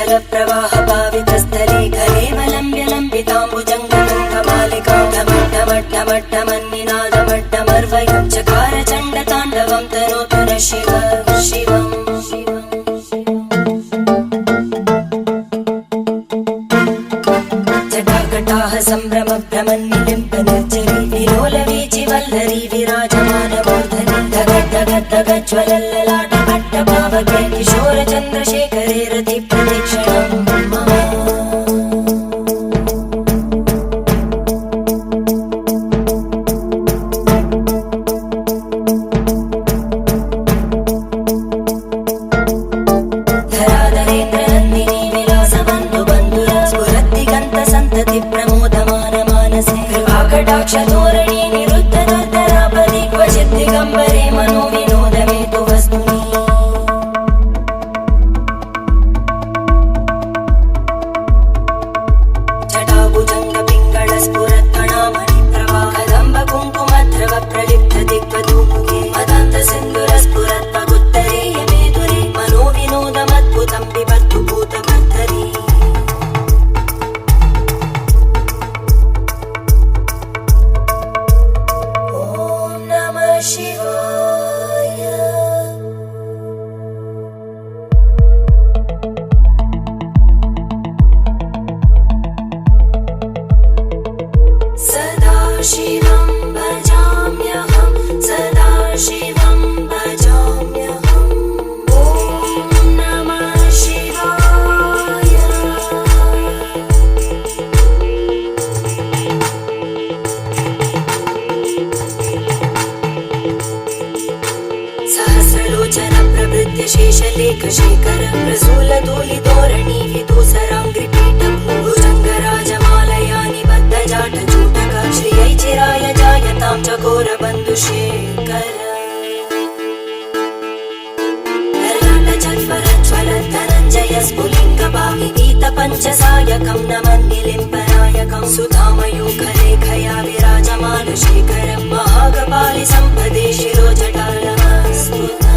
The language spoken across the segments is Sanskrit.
जलप्रवाह पावितस्थले कलेवलम्ब्य लम्बिताम्बुजङ्गतुङ्गमालिकां डमड्डमड्डमड्डमन्निनादमड्डमर्वयं चकार चण्डताण्डवं तनोतु नः शिवम् जटाकटाः सम्भ्रम भ्रमन्निलिम्ब निर्जरी विलोलवीचि वल्लरी विराजमानमूर्धनि धगद्धगद्धगज्ज्वलल्ललाट अट्टपावके किशोर चन्द्रशेखरे रति प्रदक्षिणम् धराधरेन्द्रनन्दिनी विलासबन्धु बन्धुर स्फुरद्दिगन्त सन्तति प्रमोदमान मानसे कृपाकटाक्षधोरणी निरुद्ध दुर्धरापदि क्वचित् दिगम्बरे मनो विनोदमेतु वस्तुनि जटाभुजङ्ग पिङ्गळ स्फुरत्कणामणि प्रवाह कदम्ब कुङ्कुमध्रव प्रलिप्त दिग्वधूमुखे मदान्त सिन्दुर स्फुरत्पगुत्तरेय मेदुरे मनो विनोदमद्भुतं बिभर्तु भूतभर्तरी ॐ नमः शिवाय सदाशिवं भजाम्यहं सदाशिवं भजाम्यहम् ॐ नमः शिवाय सहस्रलोचन प्रभृत्य शेषलेख शेखर प्रसूलधूलिधोरणि विदूसराङ्घ्रिपीठ भुजङ्गराजमालया निबद्ध जाटचूटक श्रियै चिराय जायतां चकोरबन्धुशेखर धनञ्जय स्फुलिङ्गपाहिगीत पञ्चसायकं नमन्निलिम्पनायकं सुधामयूखलेखया विराजमान शेखरं महागपालि सम्पदे शिरोजटालमस्तुता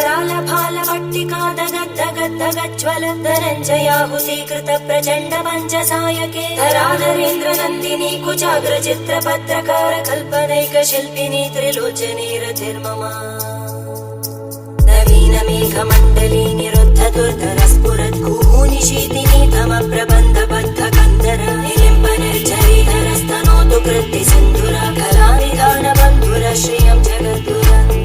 करालभालवट्टिका दगद्धगद्धगज्ज्वल धनञ्जयाहुतीकृत प्रचण्ड पञ्चसायके धराधरेन्द्रनन्दिनी कुचाग्रचित्रपत्रकार कल्पनैकशिल्पिनी त्रिलोचने रतिर्ममा नवीनमेघमण्डली निरुद्ध दुर्धर स्फुरद्गूनिशीतिनी तमप्रबन्धबद्ध कन्धर निलिम्ब निर्झरीधरस्तनोतु कृत्ति सिन्धुर कलानिधानबन्धुर श्रियं जगद्दुरन्धर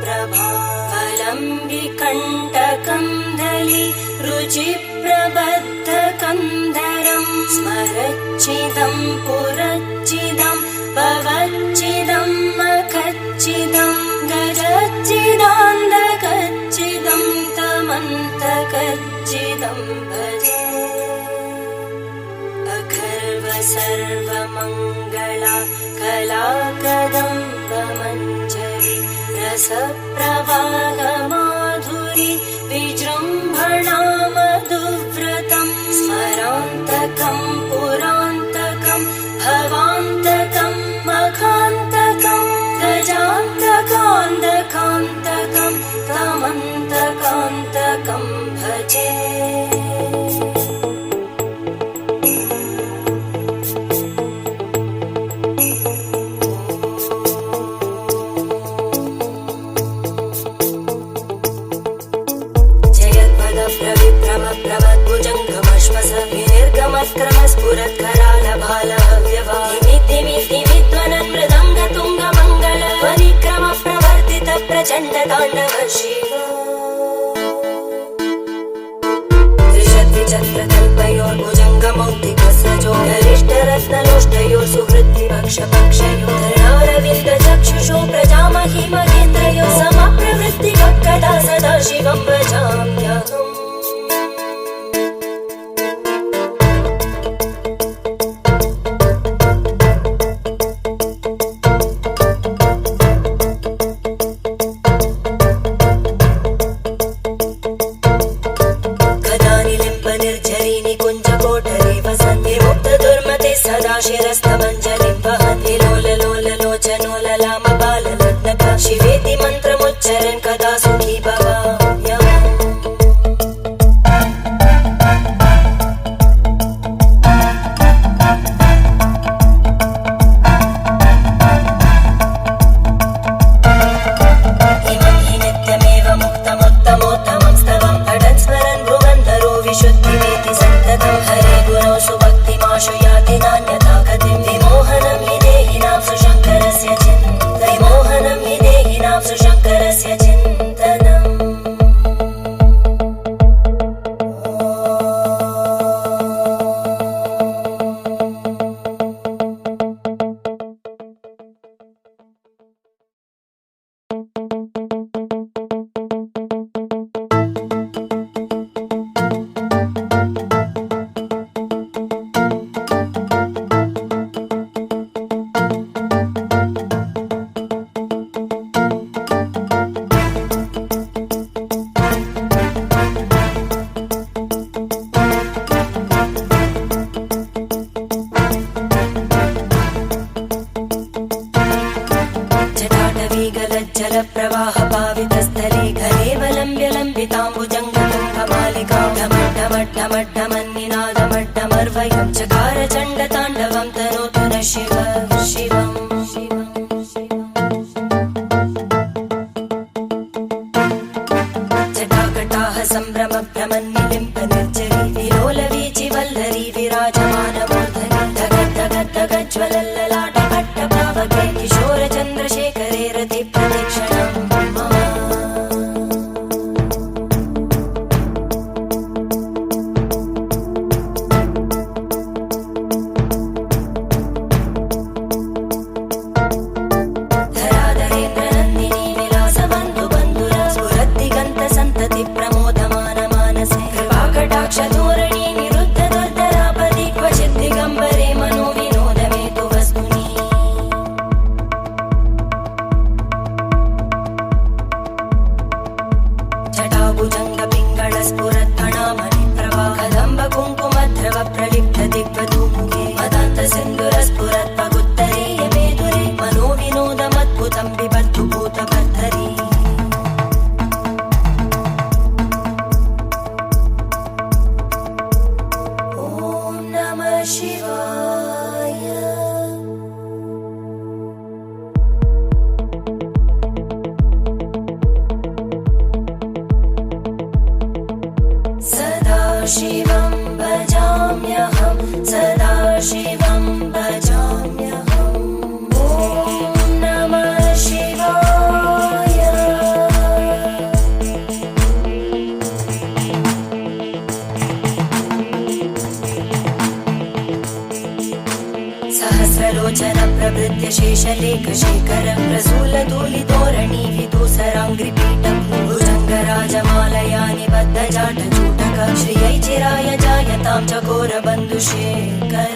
प्रपञ्चकारिमप्रभाफलं विकण्टकं धलि रुचिप्रबद्धकन्धरं स्मरच्चिदं पुरच्चिदं भवच्चिदं मखच्चिदं गजच्चिदान्धकच्चिदं तमन्तकच्चिदं भजे अखर्व सर्वमङ्गला कलाकदम्बमञ्जरी रसप्रवाहमाधुरी विजृम्भणा मधुव्रतं स्मरान्तकं पुरान्तकं भवान्तकं मखान्तकं गजान्तकान्तकान्तकं तमन्तकान्तकं भजे स्फुरत्करालभालव्यवाहिमिद्धिमिद्धिमिध्वनन् मृदङ्गतुङ्गमङ्गल परिक्रम प्रवर्तित प्रचण्ड ताण्डव शिव त्रिशद्विचक्रकल्पयोर्भुजङ्गमौक्तिकसजो गरिष्ठरत्नलोष्टयो सुहृद्विपक्षपक्षयो धरारविन्दचक्षुषो प्रजामहि महेन्द्रयो समप्रवृत्तिकक्कदा सदा शिवं भजाम्यहम् शिवेति मन्त्रमुच्चरन् कदा सुखी भवाम्यहम् जलप्रवाहपावितस्थले घरेवलम्ब्यलम्बिताम्बुजङ्गतुङ्गमालिकां ढमड्ढमड्ढमड्ढमन्निनादमड्ढमर्वयं चकार चण्डताण्डवं तनोतु नः शिवः शिवम् जटाकटाः सम्भ्रमभ्रमन्निलिम्पनिर्जरी विलोलवीचिवल्लरी विराजमानमूर्धनि धगज्ज्वलल्ललाटपट्टपावके किशोरचन्द्रशेखरे रतिप्रदक्षिणम् धराधरेन्द्रनन्दिनी विलासबन्धुबन्धुरा स्फुरद्दिगन्तसन्तति प्रमोदमानमानसे कृपाकटाक्षधोरणी निरुद्धदुर्धरापदि क्वचित् दिगम्बरे मनोविनोदमेतु वस्तुनि जटाभुजङ्गपिङ्गळस्फुरत्फणामणिप्रभा कदम्बकुङ्कुमद्रव प्रलिप्तदिग्वधूमुखे मदान्तसिन्धुरस्फुरत्पगुत्तरीयमेधुरे मनोविनोदमद्भुतं बिबद्धु भूतभर्धरी ॐ नमः शिवाय सदा शिवं भजाम्यहं सदा शिवं भजाम्यहम् ॐ नमः शिवाय सहस्रलोचन प्रभृत्य शेषलेखशेखर प्रसूलधूलितोरणी विदूसराङ्घ्रिपीठं भुजङ्गराजमालया निबद्धजाटचूटक श्रियै चिराय जायतां चकोरबन्धुशेखर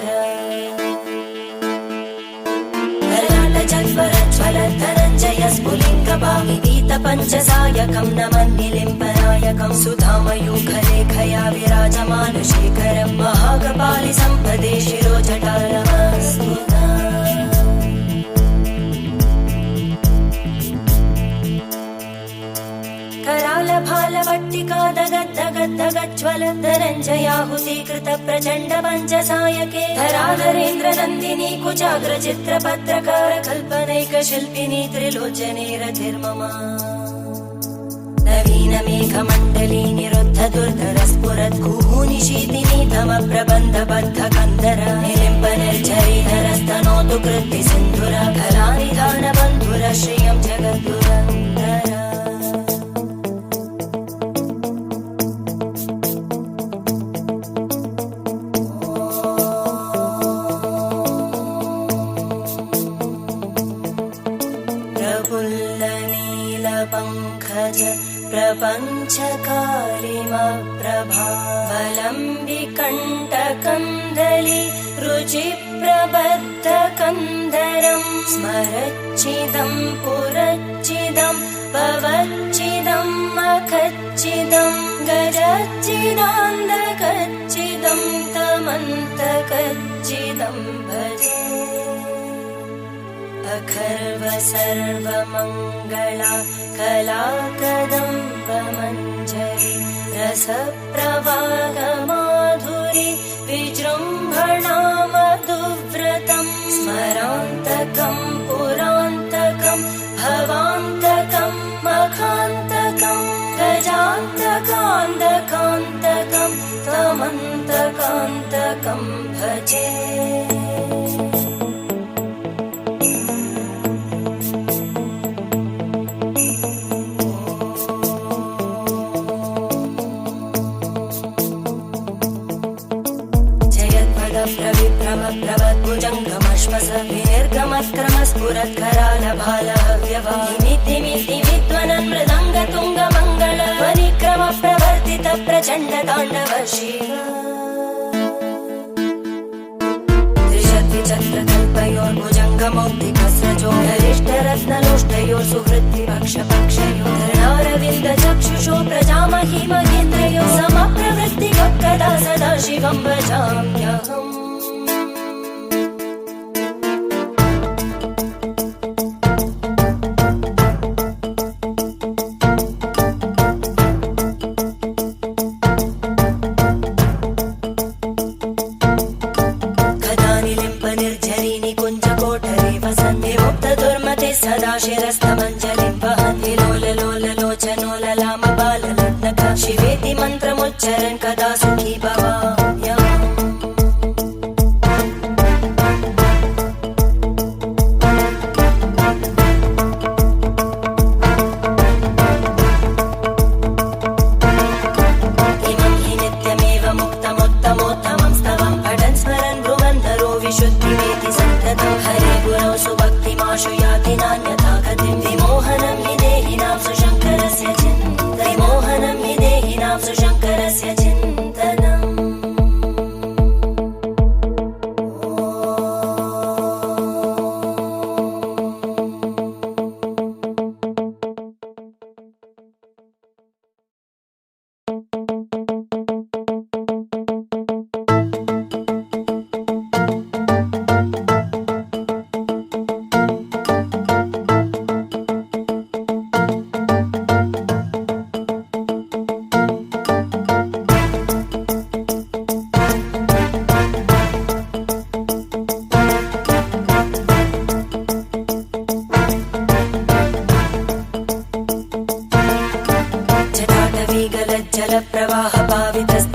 ललाटजल्परज्वलद्धनञ्जय स्फुलिङ्गभाविवीतपञ्चसायकं नमन्निलिम्पनायकं सुधामयूखलेखया विराजमानशेखरं महाकपालि सम्पदे शिरोजटालमस्तुता करालभालवट्टिका दगद्दगद्दगज्ज्वल धनञ्जयाहुतीकृत प्रचण्ड पञ्चसायके धराधरेन्द्रनन्दिनी कुचाग्रचित्रपत्रकार कल्पनैकशिल्पिनी त्रिलोचने रथिर्मम नवीनमेघमण्डली निरुद्धदुर्धरस्फुरद्गूनिशीतिनी तमप्रबन्धबद्धकन्दर निलिम्पनिर्झरीधरस्तनोतु कृत्तिसिन्धुर कलानिधानबन्धुर श्रियं जगद्दुरन्धर प्रफुल्लनीलपङ्कज प्रपञ्चकालिमप्रभावलम्बिकण्टकन्दली रुचिप्रबद्धकन्दरं स्मरच्चिदं पुरच्चिदं भवच्चिदं मखच्चिदं गजच्चिदान्धकच्चिदं तमन्तकच्चिदं भजे अखर्व सर्वमङ्गला कलाकदम्बमञ्जरी रसप्रवाहमाधुरी विजृम्भणा मधुव्रतं स्मरान्तकं पुरान्तकं भवान्तकं मखान्तकं गजान्तकान्तकान्तकं तमन्तकान्तकं भजे। प्रवद्भुजङ्गमश्वस विनिर्गमक्रमस्फुरत्करालभालहव्यवाहिमिद्धिमिद्धिमिध्वनन् मृदङ्गतुङ्गमङ्गल वनिक्रमप्रवर्तित प्रचण्डताण्डव शिव। त्रिशद्विचक्रकल्पयोर्भुजङ्गमौक्तिकस्रजो गरिष्ठरत्नलोष्टयोः सुहृद्विपक्षपक्षयोः धरणारविन्दचक्षुषो प्रजामहि महेन्द्रयोः समप्रवृत्तिकः कदा सदा शिवं भजाम्यहम्। सदा शिरस्तमञ्जलिं वहन् विलोललोललोचनोललामबाललग्नका शिवेति मन्त्रमुच्चरन् कदा सुखी भवाम्यहम्। इमं हि नित्यमेव मुक्तमुत्तमोत्तमं स्तवं पठन् स्मरन् भ्रुवन्धरो विशुद्धिमेति सन्ततं हरे गुरौ सुभक्तिमाशु याति नान्यथा गतिं विमोहनं हि देहिनां सुशङ्करस्य चिन्तनं विमोहनं हि देहिनां सुशङ्करस्य चिन्तनम्। जलप्रवाह पावितस्त